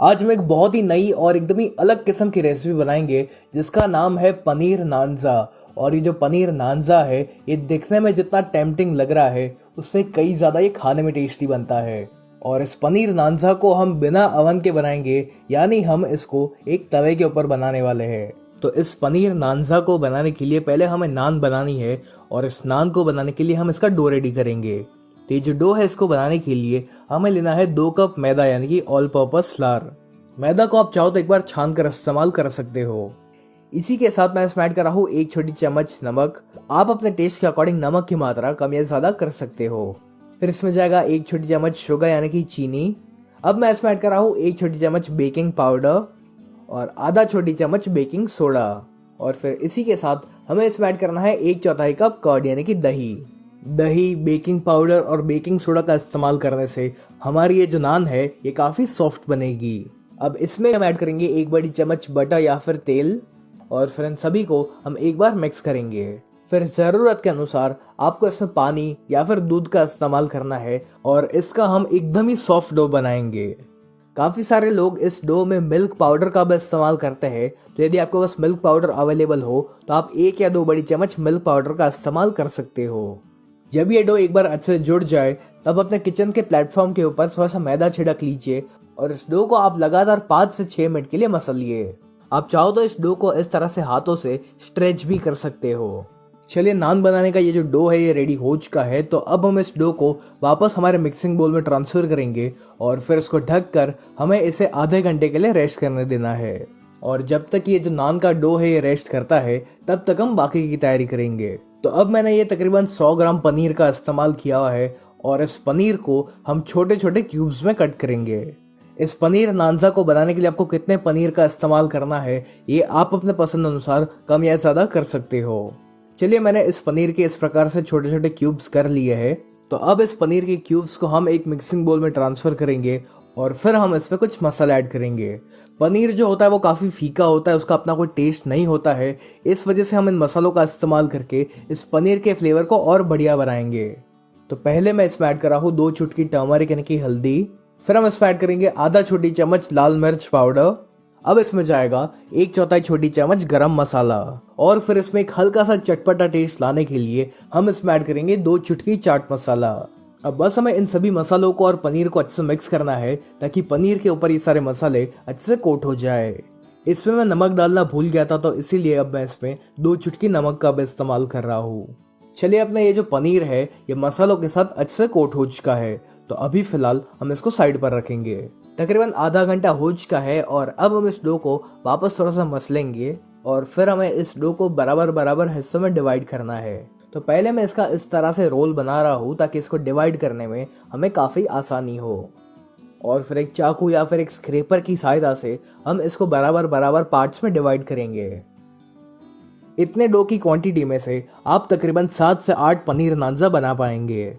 आज हम एक बहुत ही नई और एकदम ही अलग किस्म की रेसिपी बनाएंगे जिसका नाम है पनीर नानजा। और ये जो पनीर नानजा है ये दिखने में जितना टेम्पटिंग लग रहा है उससे कई ज़्यादा ये खाने में टेस्टी बनता है। और इस पनीर नानजा को हम बिना अवन के बनाएंगे, यानी हम इसको एक तवे के ऊपर बनाने वाले हैं। तो इस पनीर नानजा को बनाने के लिए पहले हमें नान बनानी है और इस नान को बनाने के लिए हम इसका डो रेडी करेंगे। तो ये जो डो है इसको बनाने के लिए हमें लेना है 2 कप मैदा, यानी कि ऑल पर्पस फ्लावर। मैदा को आप चाहो तो एक बार छान कर इस्तेमाल कर सकते हो। इसी के साथ मैं इसमें ऐड कर रहा हूँ 1 छोटी चम्मच नमक। आप अपने टेस्ट के अकॉर्डिंग नमक की मात्रा कम या ज्यादा कर सकते हो। फिर इसमें जाएगा 1 छोटी चम्मच शुगर यानी कि चीनी। अब मैं इसमें ऐड कर रहा हूँ 1 छोटी चम्मच बेकिंग पाउडर और आधा छोटी चम्मच बेकिंग सोडा। और फिर इसी के साथ हमें इसमें ऐड करना है 1/4 कप कर्ड यानी कि दही। दही, बेकिंग पाउडर और बेकिंग सोडा का इस्तेमाल करने से हमारी ये जो नान है ये काफी सॉफ्ट बनेगी। अब इसमें हम ऐड करेंगे 1 बड़ी चम्मच बटर या फिर तेल और फिर इन सभी को हम एक बार मिक्स करेंगे। फिर जरूरत के अनुसार आपको इसमें पानी या फिर दूध का इस्तेमाल करना है और इसका हम एकदम ही सॉफ्ट डो बनाएंगे। काफी सारे लोग इस डो में मिल्क पाउडर का भी इस्तेमाल करते हैं, तो यदि आपके पास मिल्क पाउडर अवेलेबल हो तो आप 1 या 2 बड़ी चम्मच मिल्क पाउडर का इस्तेमाल कर सकते हो। जब ये डो एक बार अच्छे से जुड़ जाए तब अपने किचन के प्लेटफॉर्म के ऊपर थोड़ा सा मैदा छिड़क लीजिए और इस डो को आप लगातार 5 से 6 मिनट के लिए मसलिए। आप चाहो तो इस डो को इस तरह से हाथों से स्ट्रेच भी कर सकते हो। चलिए, नान बनाने का ये जो डो है ये रेडी हो चुका है। तो अब हम इस डो को वापस हमारे मिक्सिंग बोल में ट्रांसफर करेंगे और फिर इसको ढक कर हमें इसे आधे घंटे के लिए रेस्ट करने देना है। और जब तक ये जो नान का डो है ये रेस्ट करता है तब तक हम बाकी की तैयारी करेंगे। तो अब मैंने ये तकरीबन 100 ग्राम पनीर का इस्तेमाल किया है और इस पनीर को हम छोटे छोटे क्यूब्स में कट करेंगे। इस पनीर नानजा को बनाने के लिए आपको कितने पनीर का इस्तेमाल करना है ये आप अपने पसंद अनुसार कम या ज्यादा कर सकते हो। चलिए, मैंने इस पनीर के इस प्रकार से छोटे छोटे क्यूब्स कर लिए हैं। तो अब इस पनीर के क्यूब्स को हम एक मिक्सिंग बोल में ट्रांसफर करेंगे और फिर हम इसमें कुछ मसाला ऐड करेंगे। पनीर जो होता है वो काफ़ी फीका होता है, उसका अपना कोई टेस्ट नहीं होता है। इस वजह से हम इन मसालों का इस्तेमाल करके इस पनीर के फ्लेवर को और बढ़िया बनाएंगे। तो पहले मैं इसमें ऐड कर रहा हूँ 2 चुटकी टर्मरिक यानी कि हल्दी। फिर हम इसमें ऐड करेंगे आधा छोटी चम्मच लाल मिर्च पाउडर। अब इसमें जाएगा 1/4 छोटी चम्मच गरम मसाला। और फिर इसमें एक हल्का सा चटपटा टेस्ट लाने के लिए हम इसमें ऐड करेंगे 2 चुटकी चाट मसाला। अब बस हमें इन सभी मसालों को और पनीर को अच्छे से मिक्स करना है ताकि पनीर के ऊपर ये सारे मसाले अच्छे से कोट हो जाए। इसमें मैं नमक डालना भूल गया था, तो इसीलिए अब मैं इसमें 2 चुटकी नमक का भी इस्तेमाल कर रहा हूँ। चलिए, अपना ये जो पनीर है ये मसालों के साथ अच्छे से कोट हो चुका है। तो अभी फिलहाल हम इसको साइड पर रखेंगे। तकरीबन आधा घंटा हो चुका है और अब हम इस डो को वापस थोड़ा सा मसलेंगे और फिर हमें इस डो को बराबर बराबर हिस्सों में डिवाइड करना है। तो पहले मैं इसका इस तरह से रोल बना रहा हूँ ताकि इसको डिवाइड करने में हमें काफी आसानी हो। और फिर एक चाकू या फिर एक स्क्रैपर की सहायता से हम इसको बराबर बराबर पार्ट्स में डिवाइड करेंगे। इतने डो की क्वांटिटी में से आप तकरीबन 7 से 8 पनीर नानजा बना पाएंगे।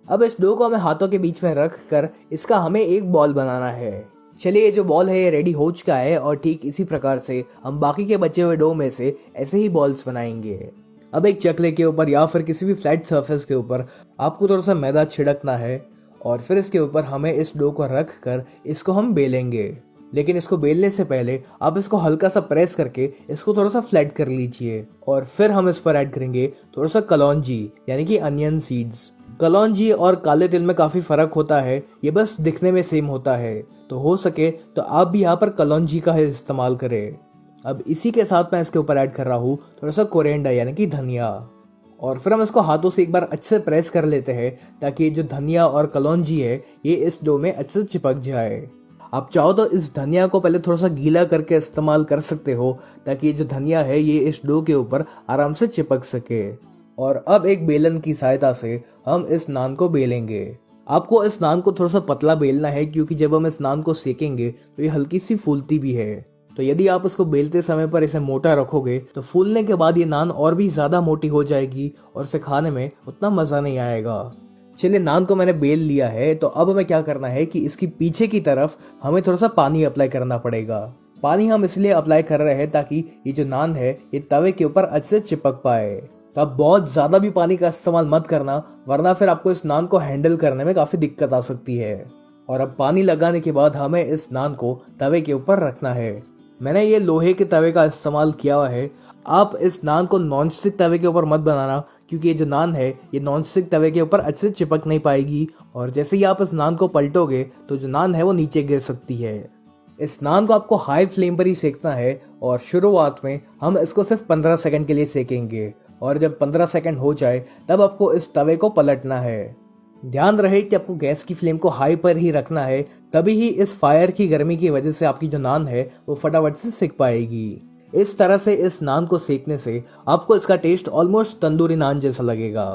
अब इस डो को हमें हाथों के बीच में रख कर इसका हमें एक बॉल बनाना है। चलिए, ये जो बॉल है ये रेडी हो चुका है और ठीक इसी प्रकार से हम बाकी के बचे हुए डो में से ऐसे ही बॉल्स बनाएंगे। अब एक चकले के ऊपर या फिर किसी भी फ्लैट सरफेस के ऊपर आपको थोड़ा सा मैदा छिड़कना है और फिर इसके ऊपर हमें इस डो को रख कर इसको हम बेलेंगे। लेकिन इसको बेलने से पहले आप इसको हल्का सा प्रेस करके इसको थोड़ा सा फ्लैट कर लीजिए। और फिर हम इस पर ऐड करेंगे थोड़ा सा कलौंजी यानी कि अनियन सीड्स। कलौंजी और काले तिल में काफी फर्क होता है, ये बस दिखने में सेम होता है। तो हो सके तो आप भी यहाँ पर कलौंजी का ही इस्तेमाल करें। अब इसी के साथ मैं इसके ऊपर ऐड कर रहा हूँ थोड़ा सा कोरिएंडर यानी कि धनिया। और फिर हम इसको हाथों से एक बार अच्छे से प्रेस कर लेते हैं ताकि ये जो धनिया और कलौंजी है ये इस डो में अच्छे से चिपक जाए। आप चाहो तो इस धनिया को पहले थोड़ा सा गीला करके इस्तेमाल कर सकते हो ताकि ये जो धनिया है ये इस डो के ऊपर आराम से चिपक सके। और अब एक बेलन की सहायता से हम इस नान को बेलेंगे। आपको इस नान को थोड़ा सा पतला बेलना है क्योंकि जब हम इस नान को सेकेंगे तो ये हल्की सी फूलती भी है। तो यदि आप इसको बेलते समय पर इसे मोटा रखोगे तो फूलने के बाद ये नान और भी ज्यादा मोटी हो जाएगी और इसे खाने में उतना मजा नहीं आएगा। चलिए, नान को मैंने बेल लिया है। तो अब हमें क्या करना है कि इसकी पीछे की तरफ हमें थोड़ा सा पानी अप्लाई करना पड़ेगा। पानी हम इसलिए अप्लाई कर रहे हैं ताकि ये जो नान है ये तवे के ऊपर अच्छे से चिपक पाए। तो आप बहुत ज्यादा भी पानी का इस्तेमाल मत करना, वरना फिर आपको इस नान को हैंडल करने में काफी दिक्कत आ सकती है। और अब पानी लगाने के बाद हमें इस नान को तवे के ऊपर रखना है। मैंने ये लोहे के तवे का इस्तेमाल किया हुआ है। आप इस नान को नॉनस्टिक तवे के ऊपर मत बनाना, क्योंकि ये जो नान है ये नॉनस्टिक तवे के ऊपर अच्छे से चिपक नहीं पाएगी और जैसे ही आप इस नान को पलटोगे तो जो नान है वो नीचे गिर सकती है। इस नान को आपको हाई फ्लेम पर ही सेकना है और शुरुआत में हम इसको सिर्फ 15 सेकंड के लिए सेकेंगे और जब 15 सेकंड हो जाए तब आपको इस तवे को पलटना है। ध्यान रहे कि आपको गैस की फ्लेम को हाई पर ही रखना है, तभी ही इस फायर की गर्मी की वजह से आपकी जो नान है वो फटाफट से सिक पाएगी। इस तरह से इस नान को सेकने से आपको इसका टेस्ट ऑलमोस्ट तंदूरी नान जैसा लगेगा।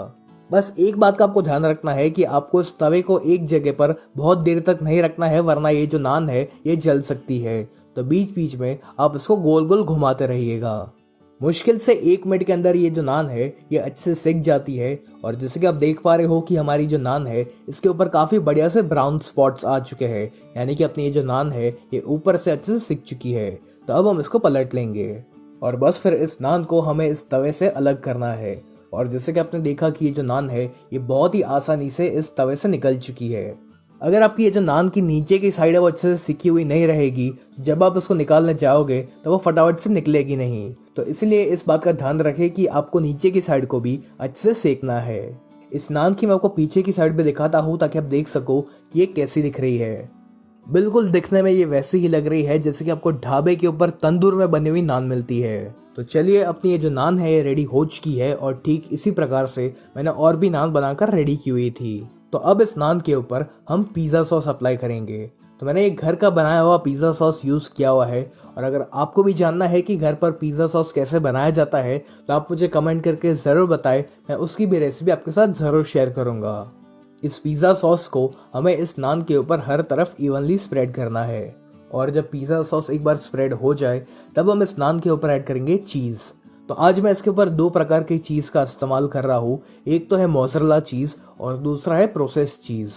बस एक बात का आपको ध्यान रखना है कि आपको इस तवे को एक जगह पर बहुत देर तक नहीं रखना है, वरना ये जो नान है ये जल सकती है। तो बीच बीच में आप इसको गोल गोल घुमाते रहिएगा। मुश्किल से 1 मिनट के अंदर ये जो नान है ये अच्छे से सिक जाती है और जैसे कि आप देख पा रहे हो कि हमारी जो नान है इसके ऊपर काफी बढ़िया से ब्राउन स्पॉट्स आ चुके हैं, यानी कि अपनी ये जो नान है ये ऊपर से अच्छे से सिक चुकी है। तो अब हम इसको पलट लेंगे और बस फिर इस नान को हमें इस तवे से अलग करना है। और जैसे कि आपने देखा कि ये जो नान है ये बहुत ही आसानी से इस तवे से निकल चुकी है। अगर आपकी ये जो नान की नीचे की साइड है वो अच्छे से सिकी हुई नहीं रहेगी, जब आप इसको निकालने जाओगे तो वो फटाफट से निकलेगी नहीं। तो इसलिए इस बात का ध्यान रखें कि आपको नीचे की साइड को भी अच्छे से सेकना है। इस नान की मैं आपको पीछे की साइड पे दिखाता हूँ ताकि आप देख सको कि ये कैसी दिख रही है। बिल्कुल दिखने में ये वैसी ही लग रही है जैसे कि आपको ढाबे के ऊपर तंदूर में बनी हुई नान मिलती है। तो चलिए, अपनी ये जो नान है ये रेडी हो चुकी है और ठीक इसी प्रकार से मैंने और भी नान बनाकर रेडी की हुई थी। तो अब इस नान के ऊपर हम पिज्जा सॉस अप्लाई करेंगे। तो मैंने एक घर का बनाया हुआ पिज्जा सॉस यूज किया हुआ है और अगर आपको भी जानना है कि घर पर पिज्जा सॉस कैसे बनाया जाता है तो आप मुझे कमेंट करके जरूर बताएं, मैं उसकी भी रेसिपी आपके साथ जरूर शेयर करूंगा। इस पिज्जा सॉस को हमें इस नान के ऊपर हर तरफ इवनली स्प्रेड करना है और जब पिज्जा सॉस एक बार स्प्रेड हो जाए तब हम इस नान के ऊपर ऐड करेंगे चीज। तो आज मैं इसके ऊपर 2 प्रकार की चीज का इस्तेमाल कर रहा हूँ। एक तो है मोज़रेला चीज और दूसरा है प्रोसेस्ड चीज।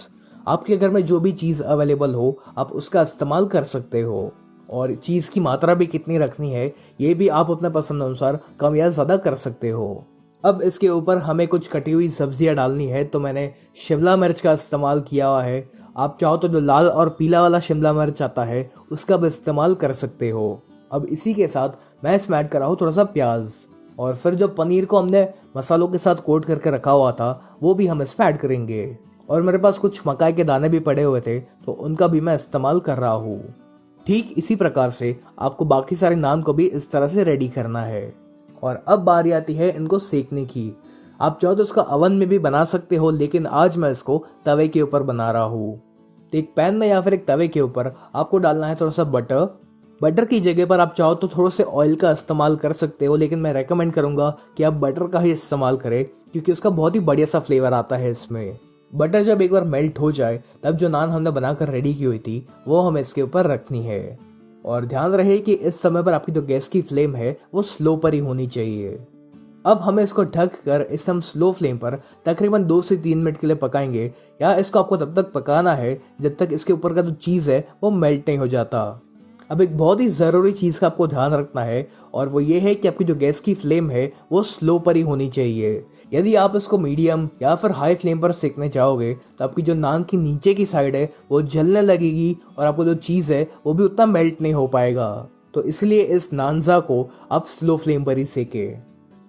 आपके घर में जो भी चीज अवेलेबल हो आप उसका इस्तेमाल कर सकते हो और चीज की मात्रा भी कितनी रखनी है ये भी आप अपने पसंद अनुसार कम या ज्यादा कर सकते हो। अब इसके ऊपर हमें कुछ कटी हुई सब्जियां डालनी है, तो मैंने शिमला मिर्च का इस्तेमाल किया हुआ है। आप चाहो तो जो लाल और पीला वाला शिमला मिर्च आता है उसका भी इस्तेमाल कर सकते हो। अब इसी के साथ मैं इसमें ऐड कर रहा हूँ थोड़ा सा प्याज और फिर जो पनीर को हमने मसालों के साथ कोट करके रखा हुआ था वो भी हम इसमें ऐड करेंगे। और मेरे पास कुछ मकाई के दाने भी पड़े हुए थे तो उनका भी मैं इस्तेमाल कर रहा हूँ। ठीक इसी प्रकार से आपको बाकी सारे नान को भी इस तरह से रेडी करना है। और अब बारी आती है इनको सेकने की। आप चाहो तो इसका ओवन में भी बना सकते हो, लेकिन आज मैं इसको तवे के ऊपर बना रहा हूँ। तो एक पैन में या फिर एक तवे के ऊपर आपको डालना है थोड़ा सा बटर। बटर की जगह पर आप चाहो तो थोड़ा से ऑयल का इस्तेमाल कर सकते हो, लेकिन मैं रेकमेंड करूंगा कि आप बटर का ही इस्तेमाल करें क्योंकि उसका बहुत ही बढ़िया सा फ्लेवर आता है इसमें। बटर जब एक बार मेल्ट हो जाए तब जो नान हमने बनाकर रेडी की हुई थी वो हमें इसके ऊपर रखनी है। और ध्यान रहे कि इस समय पर आपकी जो गैस की फ्लेम है वो स्लो पर ही होनी चाहिए। अब हमें इसको ढक कर इस हम स्लो फ्लेम पर तकरीबन 2 से 3 मिनट के लिए पकाएंगे, या इसको आपको तब तक पकाना है जब तक इसके ऊपर का जो चीज है वो मेल्ट नहीं हो जाता। अब एक बहुत ही जरूरी चीज का आपको ध्यान रखना है और वो ये है कि आपकी जो गैस की फ्लेम है वो स्लो पर ही होनी चाहिए। यदि आप इसको मीडियम या फिर हाई फ्लेम पर सेकने जाओगे तो आपकी जो नान की नीचे की साइड है वो जलने लगेगी और आपको जो चीज है वो भी उतना मेल्ट नहीं हो पाएगा। तो इसलिए इस नानजा को आप स्लो फ्लेम पर ही सेके।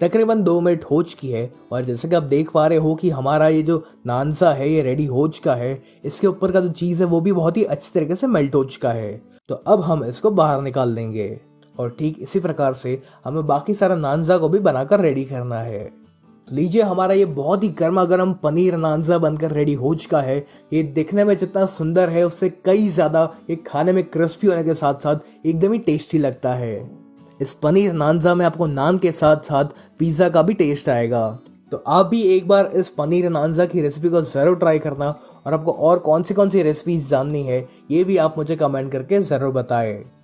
तकरीबन 2 मिनट हो चुकी है और जैसे कि आप देख पा रहे हो कि हमारा ये जो नानजा है ये रेडी हो चुका है। इसके ऊपर का जो चीज है वो भी बहुत ही अच्छी तरीके से मेल्ट हो चुका है। तो अब हम इसको बाहर निकाल देंगे और ठीक इसी प्रकार से हमें बाकी सारा नानजा को भी बनाकर रेडी करना है। लीजिए, हमारा ये बहुत ही गर्मा गर्म पनीर नानजा बनकर रेडी हो चुका है। ये दिखने में जितना सुंदर है उससे कई ज्यादा ये खाने में क्रिस्पी होने के साथ साथ एकदम ही टेस्टी लगता है। इस पनीर नानजा में आपको नान के साथ साथ पिज्जा का भी टेस्ट आएगा। तो आप भी एक बार इस पनीर नानजा की रेसिपी को जरूर ट्राई करना और आपको और कौन सी रेसिपीज जाननी है ये भी आप मुझे कमेंट करके जरूर बताएं।